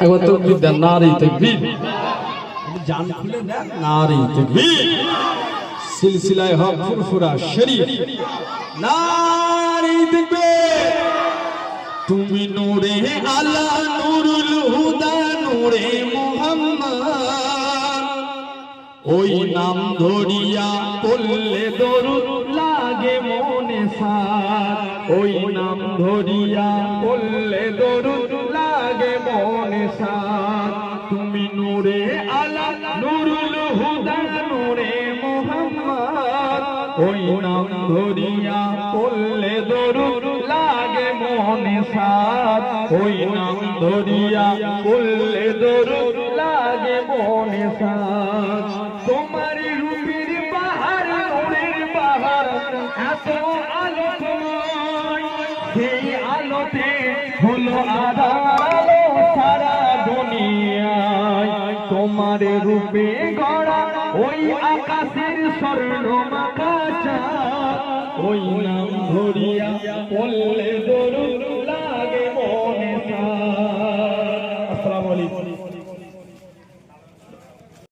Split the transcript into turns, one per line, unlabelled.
একবার তাকবীর দেন, নারে তাকবীর। জান খুলে দেন, নারে তাকবীর। সিলসিলায়ে হক ফুরফুরা শরীফ, নারে তাকবীর। তুমি নূরে আলা নূরুল হুদা নূরে মুহাম্মদ, ওই নাম ধরিয়া পড়লে দরুদ লাগে মনে সাদ, ওই নাম ধরিয়া পড়লে দরুদ লাগে মনে সাদ। তুমি নূরে আলা নূরুল হুদা নূরে মুহাম্মদ, ওই নাম ধরিয়া পড়লে দরুদ লাগে মনে সাদ, ওই নাম ধরিয়া পড়লে দরুদ লাগে মনে সাদ। তোমার রূপের বাহার নূরের বাহার এত আলোকময়, সেই আলোতে হলো আধার সারা দুনিয়ায়। তোমার রূপে গড়া ওই আকাশের স্বর্ণ মাখা চাঁদ, ওই নাম ধরিয়া পড়লে দরুদ